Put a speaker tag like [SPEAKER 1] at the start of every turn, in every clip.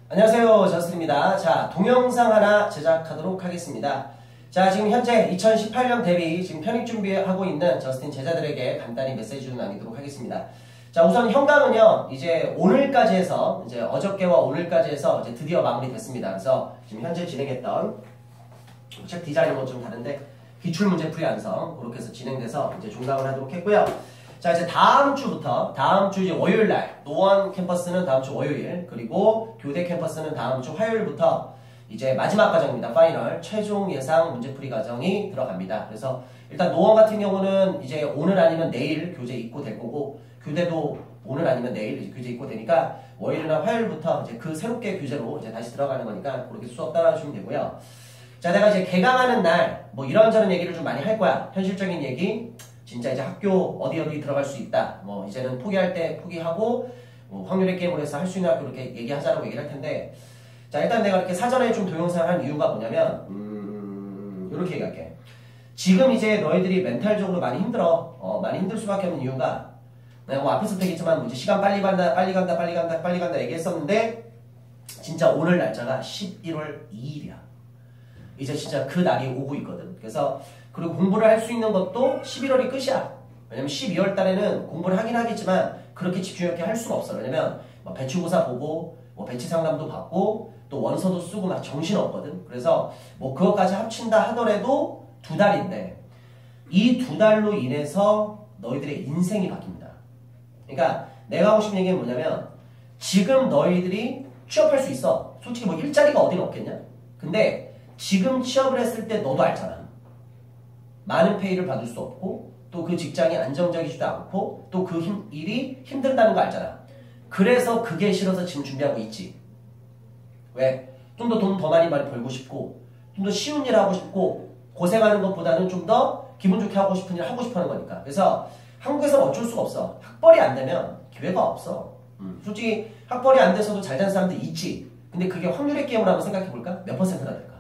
[SPEAKER 1] 안녕하세요, 저스틴입니다. 자, 동영상 하나 제작하도록 하겠습니다. 자, 지금 현재 2018년 대비 지금 편입 준비하고 있는 저스틴 제자들에게 간단히 메시지 좀 남기도록 하겠습니다. 자, 우선 현강은요, 이제 오늘까지 해서, 이제 어저께와 오늘까지 해서 이제 드디어 마무리됐습니다. 그래서 지금 현재 진행했던 책 디자인은 좀 다른데 기출문제풀이 완성 그렇게 해서 진행돼서 이제 종강을 하도록 했고요. 자, 이제 다음 주 이제 월요일날 노원 캠퍼스는 다음 주 월요일, 그리고 교대 캠퍼스는 다음 주 화요일부터 이제 마지막 과정입니다. 파이널 최종 예상 문제풀이 과정이 들어갑니다. 그래서 일단 노원 같은 경우는 이제 오늘 아니면 내일 교재 입고될 거고, 교대도 오늘 아니면 내일 교재 입고되니까 월요일이나 화요일부터 이제 그 새롭게 교재로 이제 다시 들어가는 거니까 그렇게 수업 따라주시면 되고요. 자, 내가 이제 개강하는 날 뭐 이런저런 얘기를 좀 많이 할 거야. 현실적인 얘기, 진짜 이제 학교 어디 들어갈 수 있다. 뭐 이제는 포기할 때 포기하고 뭐 확률의 게임을 해서 할 수 있는 학교 이렇게 얘기하자라고 얘기를 할 텐데, 자, 일단 내가 이렇게 사전에 좀 동영상을 한 이유가 뭐냐면 이렇게 얘기할게. 지금 이제 너희들이 멘탈적으로 많이 힘들어. 많이 힘들 수밖에 없는 이유가, 내가 뭐 앞에서도 얘기했지만 뭐 이제 시간 빨리 간다 얘기했었는데, 진짜 오늘 날짜가 11월 2일이야. 이제 진짜 그 날이 오고 있거든. 그래서 그리고 공부를 할 수 있는 것도 11월이 끝이야. 왜냐면 12월 달에는 공부를 하긴 하겠지만 그렇게 집중 있게 할 수가 없어. 왜냐면 뭐 배치고사 보고 뭐 배치 상담도 받고 또 원서도 쓰고 막 정신 없거든. 그래서 뭐 그것까지 합친다 하더라도 2달인데, 이 2달로 인해서 너희들의 인생이 바뀝니다. 그러니까 내가 하고 싶은 얘기는 뭐냐면, 지금 너희들이 취업할 수 있어. 솔직히 뭐 일자리가 어디는 없겠냐? 근데 지금 취업을 했을 때 너도 알잖아. 많은 페이를 받을 수 없고, 또 그 직장이 안정적이지도 않고, 또 그 일이 힘들다는 거 알잖아. 그래서 그게 싫어서 지금 준비하고 있지. 왜? 좀 더 돈 더 많이 벌고 싶고, 좀 더 쉬운 일 하고 싶고, 고생하는 것보다는 좀 더 기분 좋게 하고 싶은 일 하고 싶어 하는 거니까. 그래서 한국에서는 어쩔 수가 없어. 학벌이 안 되면 기회가 없어. 솔직히 학벌이 안 돼서도 잘 되는 사람들 있지. 근데 그게 확률의 게임을 한번 생각해 볼까? 몇 퍼센트나 될까?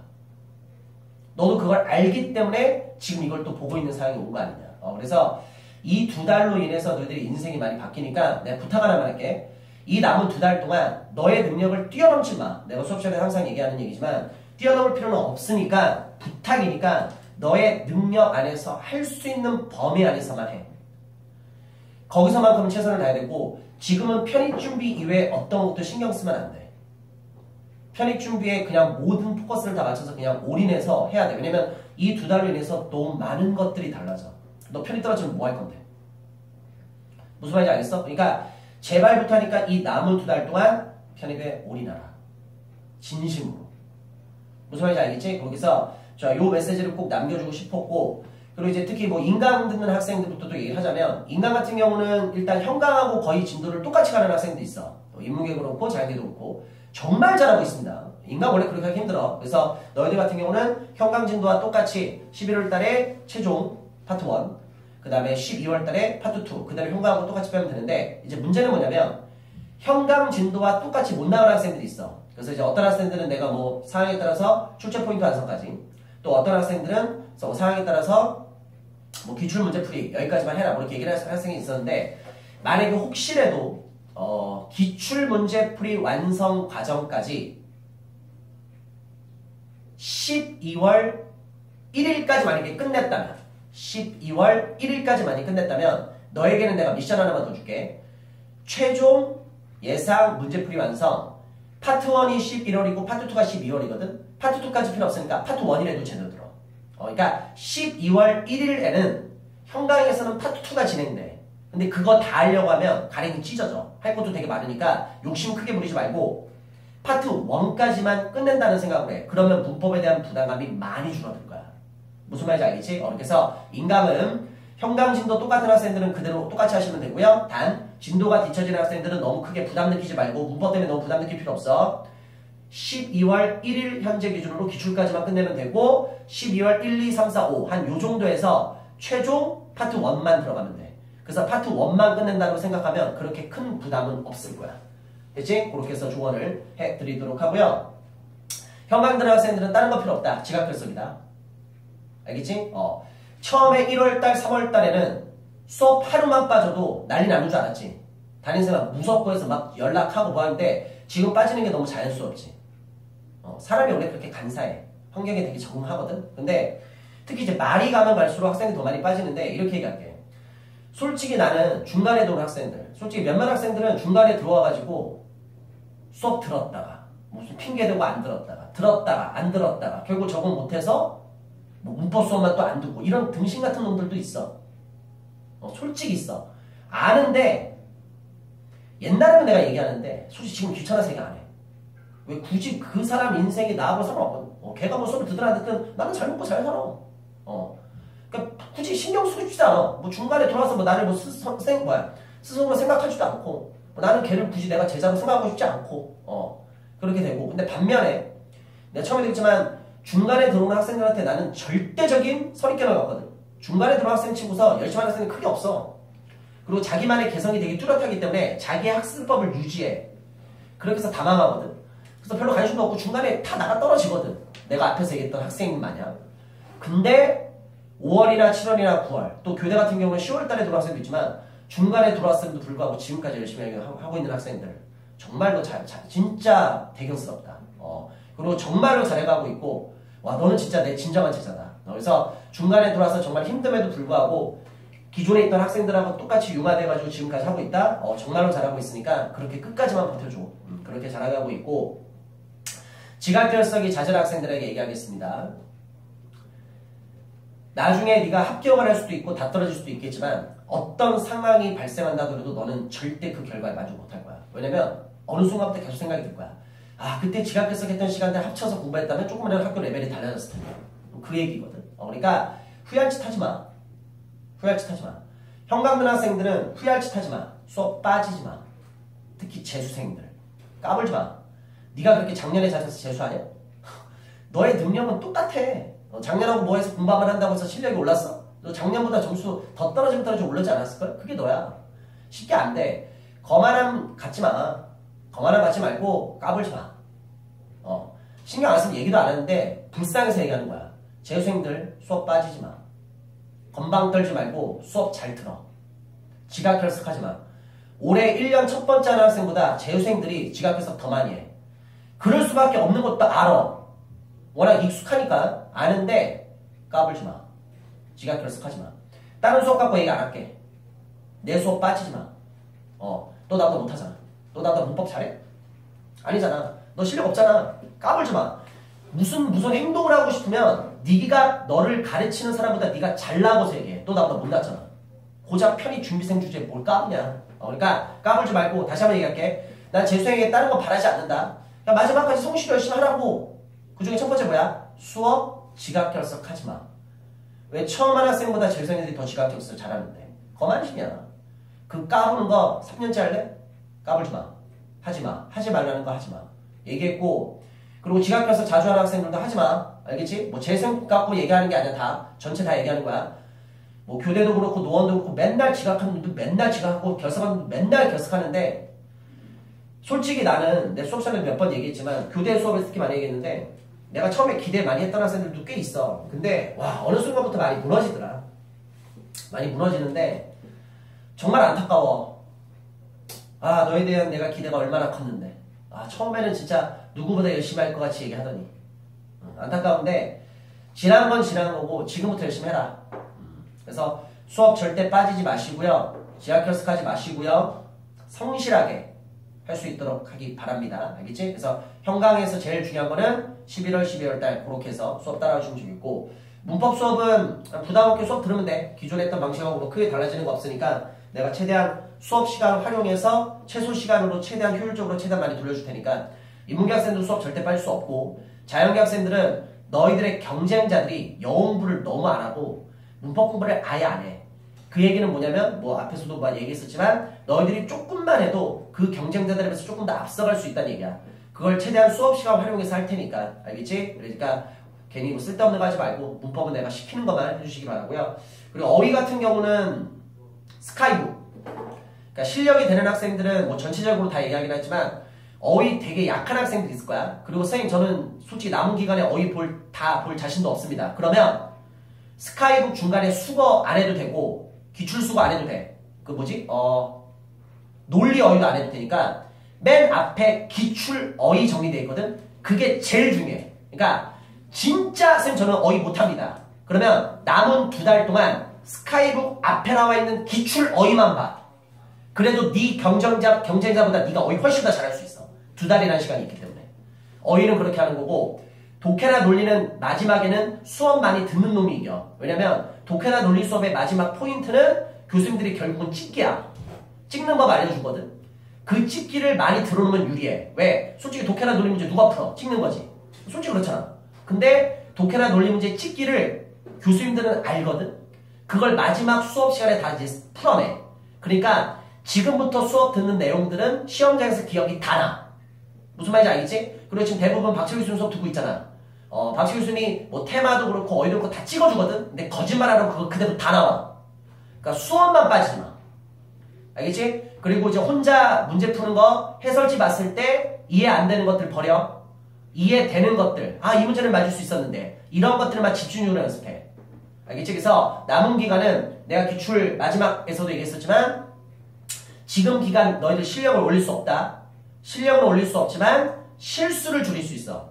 [SPEAKER 1] 너도 그걸 알기 때문에 지금 이걸 또 보고 있는 상황이 온 거 아니냐. 그래서 이 2달로 인해서 너희들이 인생이 많이 바뀌니까 내가 부탁 하나만 할게. 이 남은 2달 동안 너의 능력을 뛰어넘지 마. 내가 수업 시간에 항상 얘기하는 얘기지만 뛰어넘을 필요는 없으니까, 부탁이니까 너의 능력 안에서 할 수 있는 범위 안에서만 해. 거기서만큼은 최선을 다해야 되고, 지금은 편입 준비 이외에 어떤 것도 신경 쓰면 안 돼. 편입 준비에 그냥 모든 포커스를 다 맞춰서 그냥 올인해서 해야 돼. 왜냐면 이 2달로 인해서 너무 많은 것들이 달라져. 너 편입 떨어지면 뭐 할 건데? 무슨 말인지 알겠어? 그러니까 제발 부탁하니까 이 남은 2달 동안 편입에 올인하라. 진심으로. 무슨 말인지 알겠지? 거기서 요 메시지를 꼭 남겨주고 싶었고, 그리고 이제 특히 뭐 인강 듣는 학생들부터도 얘기를 하자면, 인강 같은 경우는 일단 현강하고 거의 진도를 똑같이 가는 학생도 있어. 인문계도 그렇고 자연계도 그렇고 정말 잘하고 있습니다. 인강 원래 그렇게 하기 힘들어. 그래서 너희들 같은 경우는 현강 진도와 똑같이 11월 달에 최종 파트 1, 그 다음에 12월 달에 파트 2, 그 다음에 현강하고 똑같이 빼면 되는데, 이제 문제는 뭐냐면 현강 진도와 똑같이 못 나가는 학생들이 있어. 그래서 이제 어떤 학생들은 내가 뭐 상황에 따라서 출제 포인트 완성까지, 또 어떤 학생들은 상황에 따라서 뭐 기출 문제 풀이 여기까지만 해라, 뭐 이렇게 얘기를 하는 학생이 있었는데, 만약에 혹시라도 기출 문제 풀이 완성 과정까지 12월 1일까지 만약에 끝냈다면, 12월 1일까지 만약에 끝냈다면 너에게는 내가 미션 하나만 더 줄게. 최종 예상 문제풀이 완성, 파트 1이 11월이고 파트 2가 12월이거든. 파트 2까지 필요 없으니까 파트 1이라도 제대로 들어. 그러니까 12월 1일에는 현강에서는 파트 2가 진행돼. 근데 그거 다 하려고 하면 가랭이 찢어져. 할 것도 되게 많으니까 욕심 크게 부리지 말고 파트 1까지만 끝낸다는 생각을 해. 그러면 문법에 대한 부담감이 많이 줄어들 거야. 무슨 말인지 알겠지? 그래서 인강은 현강 진도 똑같은 학생들은 그대로 똑같이 하시면 되고요. 단 진도가 뒤처지는 학생들은 너무 크게 부담 느끼지 말고, 문법 때문에 너무 부담 느낄 필요 없어. 12월 1일 현재 기준으로 기출까지만 끝내면 되고, 12월 1, 2, 3, 4, 5 한 요 정도에서 최종 파트 1만 들어가면 돼. 그래서 파트 1만 끝낸다고 생각하면 그렇게 큰 부담은 없을 거야. 됐지? 그렇게 해서 조언을 해드리도록 하고요. 현강 들어간 학생들은 다른 거 필요 없다. 지각 필석이다. 알겠지? 처음에 1월달, 3월달에는 수업 하루만 빠져도 난리 나는 줄 알았지? 담임선생님 무섭고 해서 막 연락하고 뭐 하는데 지금 빠지는 게 너무 자연스럽지. 사람이 원래 그렇게 간사해. 환경에 되게 적응하거든. 근데 특히 이제 말이 가면 갈수록 학생들이 더 많이 빠지는데 이렇게 얘기할게. 솔직히 나는 중간에 들어온 학생들, 솔직히 몇몇 학생들은 중간에 들어와가지고 수업 들었다가 무슨 핑계대고 안 들었다가 들었다가 안 들었다가 결국 적응 못해서 뭐 문법 수업만 또 안 듣고 이런 등신 같은 놈들도 있어. 솔직히 있어. 아는데 옛날에는 내가 얘기하는데 솔직히 지금 귀찮아서 얘기 안 해. 왜 굳이 그 사람 인생이 나하고 상관없거든. 걔가 뭐 수업을 듣든 안 듣든 나는 잘 먹고 잘 살아. 그러니까 굳이 신경 쓰고 싶지 않아. 뭐 중간에 들어와서 뭐 나를 뭐 스승으로 생각하지도 않고 뭐 나는 걔를 굳이 내가 제자로 생각하고 싶지 않고 그렇게 되고. 근데 반면에 내가 처음에도 했지만 중간에 들어오는 학생들한테 나는 절대적인 선입견을 갖거든. 중간에 들어온 학생 치고서 열심히 하는 학생이 크게 없어. 그리고 자기만의 개성이 되게 뚜렷하기 때문에 자기의 학습법을 유지해. 그렇게 해서 다 망하거든. 그래서 별로 관심도 없고 중간에 다 나가 떨어지거든. 내가 앞에서 얘기했던 학생 마냥. 근데 5월이나 7월이나 9월 또 교대 같은 경우는 10월 달에 들어온 학생도 있지만 중간에 들어왔음에도 불구하고 지금까지 열심히 하고 있는 학생들 정말로 진짜 대견스럽다. 그리고 정말로 잘해가고 있고 와 너는 진짜 내 진정한 제자다. 그래서 중간에 들어와서 정말 힘듦에도 불구하고 기존에 있던 학생들하고 똑같이 융화돼가지고 지금까지 하고 있다. 정말로 잘하고 있으니까 그렇게 끝까지만 버텨줘. 그렇게 잘하고 있고 지각결석이 잦은 학생들에게 얘기하겠습니다. 나중에 네가 합격을 할 수도 있고 다 떨어질 수도 있겠지만 어떤 상황이 발생한다 하더라도 너는 절대 그 결과에 만족 못할 거야. 왜냐면 어느 순간부터 계속 생각이 들 거야. 아 그때 지각결석했던 시간들 합쳐서 공부했다면 조금이라도 학교 레벨이 달라졌을 텐데. 그 얘기거든. 그러니까 후회할 짓 하지 마. 후회할 짓 하지 마. 형광등 학생들은 후회할 짓 하지 마. 수업 빠지지 마. 특히 재수생들. 까불지 마. 네가 그렇게 작년에 잘해서 재수하냐? 너의 능력은 똑같아. 작년하고 뭐 해서 공부만 한다고 해서 실력이 올랐어? 너 작년보다 점수 더 떨어지면 올라지 않았을걸? 그게 너야. 쉽게 안 돼. 거만함 갖지 마. 거만함 갖지 말고 까불지 마. 신경 안 쓰면 얘기도 안 하는데 불쌍해서 얘기하는 거야. 재수생들 수업 빠지지 마. 건방 떨지 말고 수업 잘 들어. 지각결석하지 마. 올해 1년 첫 번째 하는 학생보다 재수생들이 지각결석 더 많이 해. 그럴 수밖에 없는 것도 알아. 워낙 익숙하니까 아는데 까불지 마. 지각결석하지 마. 다른 수업 갖고 얘기 안 할게. 내 수업 빠지지 마. 너 나보다 못하잖아. 너 나보다 문법 잘해? 아니잖아. 너 실력 없잖아. 까불지 마. 무슨 행동을 하고 싶으면 네가 너를 가르치는 사람보다 네가 잘나고서 얘기해. 너 나보다 못났잖아. 고작 편입 준비생 주제에 뭘 까부냐. 그러니까 까불지 말고 다시 한번 얘기할게. 난 재수생에게 다른 거 바라지 않는다. 그러니까 마지막까지 성실 열심히 하라고. 그 중에 첫 번째 뭐야? 수업 지각결석하지 마. 왜 처음 한 학생보다 재수생들이 더 지각결석을 잘하는데? 거만심이야. 그 까부는 거 3년째 할래? 까불지 마. 하지 마. 하지 말라는 거 하지 마. 얘기했고 그리고 지각결석 자주 하는 학생들도 하지 마. 알겠지? 뭐 재수생 갖고 얘기하는 게 아니야. 다. 전체 다 얘기하는 거야. 뭐 교대도 그렇고 노원도 그렇고 맨날 지각하는 분도 맨날 지각하고 결석하는 분도 맨날 결석하는데 솔직히 나는 내 수업 시간에 몇 번 얘기했지만 교대 수업을 특히 많이 얘기했는데 내가 처음에 기대 많이 했던 학생들도 꽤 있어. 근데 와 어느 순간부터 많이 무너지더라. 많이 무너지는데 정말 안타까워. 아 너에 대한 내가 기대가 얼마나 컸는데 처음에는 진짜 누구보다 열심히 할 것 같이 얘기하더니 안타까운데 지난 건 지난 거고 지금부터 열심히 해라. 그래서 수업 절대 빠지지 마시고요. 지각결석하지 마시고요. 성실하게 할 수 있도록 하기 바랍니다. 알겠지? 그래서 형강에서 제일 중요한 거는 11월, 12월 달 그렇게 해서 수업 따라오시면 좋겠고 문법 수업은 부담 없게 수업 들으면 돼. 기존에 했던 방식하고 뭐 크게 달라지는 거 없으니까 내가 최대한 수업 시간 활용해서 최소 시간으로 최대한 효율적으로 최대한 많이 돌려줄 테니까 인문계 학생들 수업 절대 빠질 수 없고 자연계 학생들은 너희들의 경쟁자들이 영어 공부를 너무 안 하고 문법 공부를 아예 안 해. 그 얘기는 뭐냐면 뭐 앞에서도 많이 얘기했었지만 너희들이 조금만 해도 그 경쟁자들에 비해서 조금 더 앞서갈 수 있다는 얘기야. 그걸 최대한 수업 시간 활용해서 할 테니까 알겠지? 그러니까 괜히 뭐 쓸데없는 거 하지 말고 문법은 내가 시키는 것만 해주시기 바라고요. 그리고 어휘 같은 경우는 스카이북 그러니까 실력이 되는 학생들은 뭐 전체적으로 다 얘기하긴 하지만 어휘 되게 약한 학생들이 있을 거야. 그리고 선생님 저는 솔직히 남은 기간에 어휘 다 볼 자신도 없습니다. 그러면 스카이북 중간에 수거 안 해도 되고 기출수거 안 해도 돼. 그 뭐지? 논리 어휘도 안 해도 되니까 맨 앞에 기출 어휘 정리되어 있거든. 그게 제일 중요해. 그러니까 진짜 쌤 저는 어휘 못합니다. 그러면 남은 2달 동안 스카이북 앞에 나와 있는 기출 어휘만 봐. 그래도 네 경쟁자보다 네가 어휘 훨씬 더 잘할 수 있어. 2달이라는 시간이 있기 때문에. 어휘는 그렇게 하는 거고 독해나 논리는 마지막에는 수업 많이 듣는 놈이 이겨. 왜냐면 독해나 논리 수업의 마지막 포인트는 교수님들이 결국은 찍기야. 찍는 법 알려주거든. 그 찍기를 많이 들어놓으면 유리해. 왜? 솔직히 독해나 논리 문제 누가 풀어? 찍는 거지. 솔직히 그렇잖아. 근데 독해나 논리 문제 찍기를 교수님들은 알거든. 그걸 마지막 수업 시간에 다 이제 풀어내. 그러니까 지금부터 수업 듣는 내용들은 시험장에서 기억이 다 나. 무슨 말인지 알겠지? 그리고 지금 대부분 박철규 교수님 수업 듣고 있잖아. 박철규 교수님이 뭐 테마도 그렇고 어휘도 그렇고 다 찍어주거든. 근데 거짓말하면 그거 그대로 다 나와. 그러니까 수업만 빠지지 마. 알겠지? 그리고 이제 혼자 문제 푸는 거 해설지 봤을 때 이해 안 되는 것들 버려. 이해되는 것들. 아, 이 문제는 맞을 수 있었는데. 이런 것들만 집중적으로 연습해. 알겠지? 그래서 남은 기간은 내가 기출 마지막에서도 얘기했었지만 지금 기간 너희들 실력을 올릴 수 없다. 실력을 올릴 수 없지만 실수를 줄일 수 있어.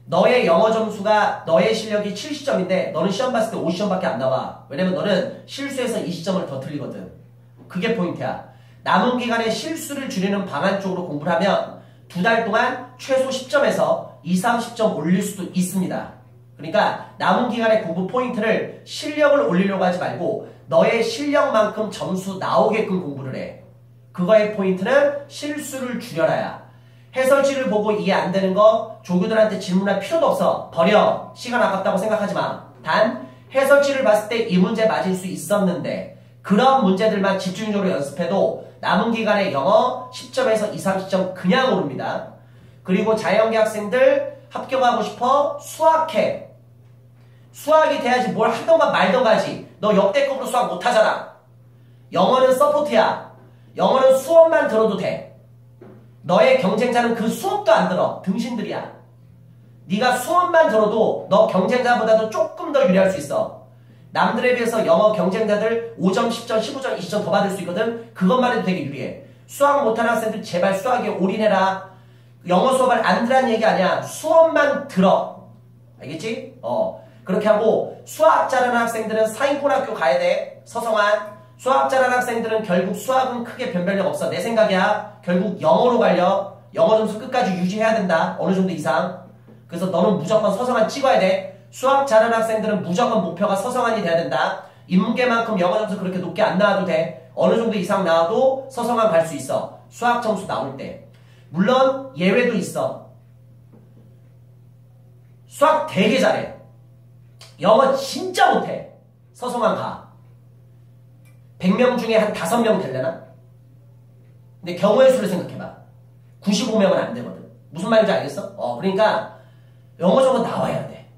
[SPEAKER 1] 너의 영어 점수가 너의 실력이 70점인데 너는 시험 봤을 때 50점밖에 안 나와. 왜냐면 너는 실수해서 20점을 더 틀리거든. 그게 포인트야. 남은 기간에 실수를 줄이는 방안 쪽으로 공부를 하면 2달 동안 최소 10점에서 20, 30점 올릴 수도 있습니다. 그러니까 남은 기간의 공부 포인트를 실력을 올리려고 하지 말고 너의 실력만큼 점수 나오게끔 공부를 해. 그거의 포인트는 실수를 줄여라야. 해설지를 보고 이해 안 되는 거 조교들한테 질문할 필요도 없어. 버려. 시간 아깝다고 생각하지 마. 단 해설지를 봤을 때 이 문제 맞을 수 있었는데 그런 문제들만 집중적으로 연습해도 남은 기간에 영어 10점에서 20, 30점 그냥 오릅니다. 그리고 자연계 학생들 합격하고 싶어? 수학해. 수학이 돼야지 뭘 하던가 말던가 하지. 너 역대급으로 수학 못하잖아. 영어는 서포트야. 영어는 수업만 들어도 돼. 너의 경쟁자는 그 수업도 안 들어. 등신들이야. 네가 수업만 들어도 너 경쟁자보다도 조금 더 유리할 수 있어. 남들에 비해서 영어 경쟁자들 5점, 10점, 15점, 20점 더 받을 수 있거든. 그것만 해도 되게 유리해. 수학 못하는 학생들 제발 수학에 올인해라. 영어 수업을 안 들라는 얘기 아니야. 수업만 들어. 알겠지? 그렇게 하고 수학 잘하는 학생들은 사인권학교 가야 돼. 서성한. 수학 잘하는 학생들은 결국 수학은 크게 변별력 없어. 내 생각이야. 결국 영어로 갈려. 영어 점수 끝까지 유지해야 된다. 어느 정도 이상. 그래서 너는 무조건 서성한 찍어야 돼. 수학 잘하는 학생들은 무조건 목표가 서성한이 돼야 된다. 인문계만큼 영어 점수 그렇게 높게 안 나와도 돼. 어느 정도 이상 나와도 서성한 갈 수 있어. 수학 점수 나올 때. 물론 예외도 있어. 수학 되게 잘해. 영어 진짜 못해. 서성한 가. 100명 중에 한 5명 되려나? 근데 경우의 수를 생각해봐. 95명은 안 되거든. 무슨 말인지 알겠어? 그러니까 영어 정도 나와야 돼.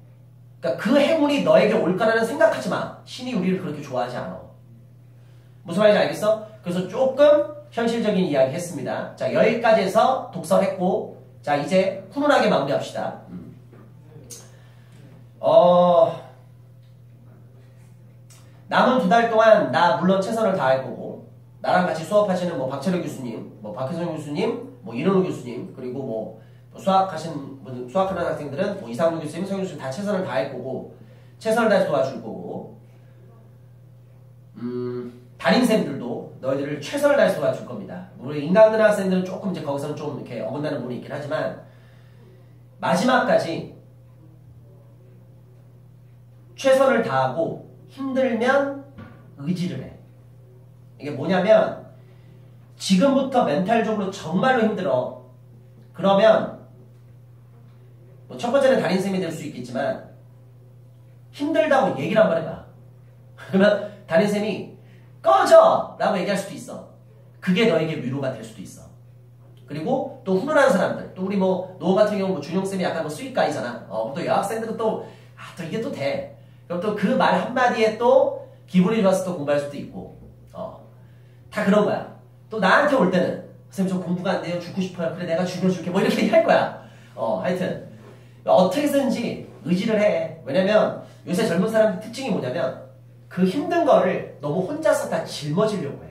[SPEAKER 1] 그러니까 그 행운이 너에게 올 거라는 생각하지 마. 신이 우리를 그렇게 좋아하지 않아. 무슨 말인지 알겠어? 그래서 조금 현실적인 이야기 했습니다. 자, 여기까지 해서 독서했고, 자, 이제 훈훈하게 마무리합시다. 남은 2달 동안 나 물론 최선을 다할 거고, 나랑 같이 수업하시는 뭐 박철호 교수님, 뭐 박혜성 교수님, 뭐 이른호 교수님, 그리고 뭐 수학하는 학생들은 뭐 이상훈 교수님, 성윤 교수님 다 최선을 다할 거고, 최선을 다해서 도와줄 거고, 담임쌤들도 너희들을 최선을 다해서 도와줄 겁니다. 우리 인강들 학생들은 조금 이제 거기서는 좀 이렇게 어긋나는 부분이 있긴 하지만, 마지막까지 최선을 다하고 힘들면 의지를 해. 이게 뭐냐면 지금부터 멘탈적으로 정말로 힘들어. 그러면 뭐 첫 번째는 담임쌤이 될 수 있겠지만 힘들다고 얘기를 한번 해봐. 그러면 담임쌤이 꺼져! 라고 얘기할 수도 있어. 그게 너에게 위로가 될 수도 있어. 그리고 또 훈훈한 사람들, 또 우리 뭐 노 같은 경우 뭐 준용쌤이 약간 뭐 수익가이잖아. 또 여학생들은 또 이게 또 돼. 그럼 또 그 말 한마디에 또 기분이 좋아서 또 공부할 수도 있고, 다 그런 거야. 또 나한테 올 때는, 선생님 저 공부가 안 돼요. 죽고 싶어요. 그래 내가 죽여줄게. 뭐 이렇게 얘기할 거야. 하여튼 어떻게든지 의지를 해. 왜냐면 요새 젊은 사람들 특징이 뭐냐면 그 힘든 거를 너무 혼자서 다 짊어지려고 해.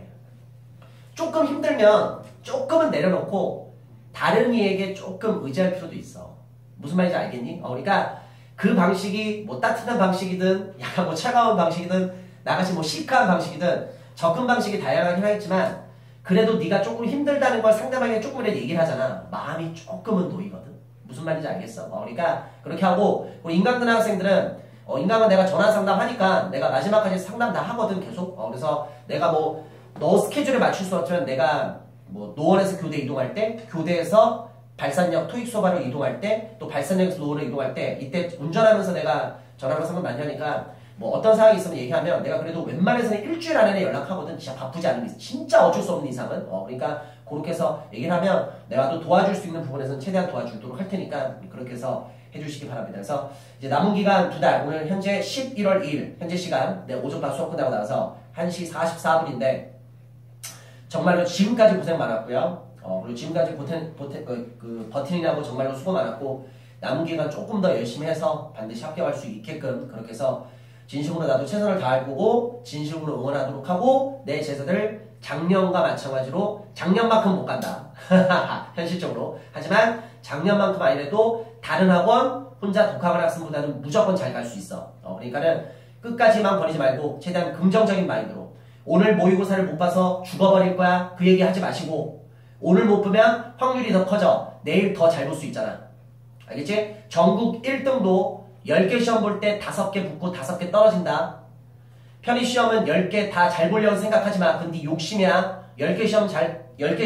[SPEAKER 1] 조금 힘들면 조금은 내려놓고 다른 이에게 조금 의지할 필요도 있어. 무슨 말인지 알겠니? 그러니까 그 방식이 뭐 따뜻한 방식이든 약간 뭐 차가운 방식이든 나같이 뭐 시크한 방식이든 접근 방식이 다양하긴 하겠지만 그래도 네가 조금 힘들다는 걸 상대방에게 조금이라도 얘기를 하잖아. 마음이 조금은 놓이거든. 무슨 말인지 알겠어? 그러니까 그렇게 하고 우리 인강등 학생들은 인강은 내가 전화 상담하니까 내가 마지막까지 상담 다 하거든 계속. 그래서 내가 뭐 너 스케줄에 맞출 수 없지만 내가 뭐 노원에서 교대 이동할 때 교대에서 발산역 토익 수업하러 이동할 때 또 발산역에서 노원으로 이동할 때 이때 운전하면서 내가 전화로 상담 많이 하니까 뭐 어떤 상황이 있으면 얘기하면 내가 그래도 웬만해서는 일주일 안에 연락하거든. 진짜 바쁘지 않은 이상. 진짜 어쩔 수 없는 이상은. 그러니까 그렇게 해서 얘기를 하면 내가 또 도와줄 수 있는 부분에서는 최대한 도와주도록 할 테니까 그렇게 해서 해주시기 바랍니다. 그래서 이제 남은 기간 2달, 오늘 현재 11월 2일 현재 시간 내 오전 다 수업 끝나고 나서 1시 44분인데 정말로 지금까지 고생 많았고요. 그리고 지금까지 버티느냐고 정말로 수고 많았고 남은 기간 조금 더 열심히 해서 반드시 합격할 수 있게끔 그렇게 해서 진심으로 나도 최선을 다할 거고 진심으로 응원하도록 하고 내 제자들 작년과 마찬가지로 작년만큼 못 간다. 현실적으로. 하지만 작년만큼 아니래도 다른 학원 혼자 독학을 학생보다는 무조건 잘 갈 수 있어. 그러니까는 끝까지만 버리지 말고 최대한 긍정적인 마인드로 오늘 모의고사를 못 봐서 죽어버릴 거야 그 얘기 하지 마시고 오늘 못 보면 확률이 더 커져. 내일 더 잘 볼 수 있잖아. 알겠지? 전국 1등도 10개 시험 볼 때 5개 붙고 5개 떨어진다. 편의 시험은 10개 다 잘 보려고 생각하지 마. 근데 욕심이야. 10개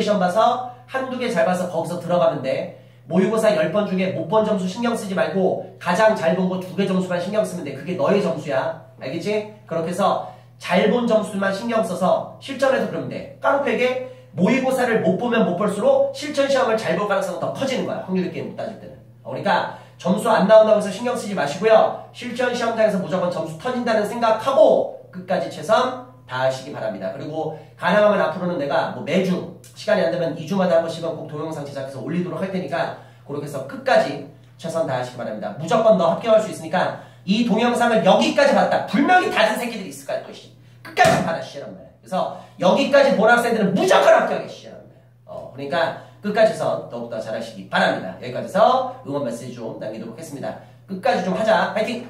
[SPEAKER 1] 시험 봐서 한두 개 잘 봐서 거기서 들어가면 돼. 모의고사 10번 중에 못 본 점수 신경 쓰지 말고 가장 잘 본 거 2개 점수만 신경 쓰면 돼. 그게 너의 점수야. 알겠지? 그렇게 해서 잘 본 점수만 신경 써서 실전에서 그러면 돼. 깡패에게 모의고사를 못 보면 못 볼수록 실전 시험을 잘 볼 가능성은 더 커지는 거야. 확률 있게 못 따질 때는. 그러니까 점수 안 나온다고 해서 신경 쓰지 마시고요. 실전 시험장에서 무조건 점수 터진다는 생각하고 끝까지 최선 다하시기 바랍니다. 그리고 가능하면 앞으로는 내가 뭐 매주 시간이 안 되면 2주마다 한 번씩은 꼭 동영상 제작해서 올리도록 할 테니까 그렇게 해서 끝까지 최선 다하시기 바랍니다. 무조건 너 합격할 수 있으니까 이 동영상을 여기까지 봤다. 분명히 다른 새끼들이 있을 거야. 또 끝까지 봐라 씨란 말이야. 그래서 여기까지 본 학생들은 무조건 합격해 씨란 말이야. 그러니까 끝까지 해서 더욱더 잘하시기 바랍니다. 여기까지 해서 응원 메시지 좀 남기도록 하겠습니다. 끝까지 좀 하자. 파이팅!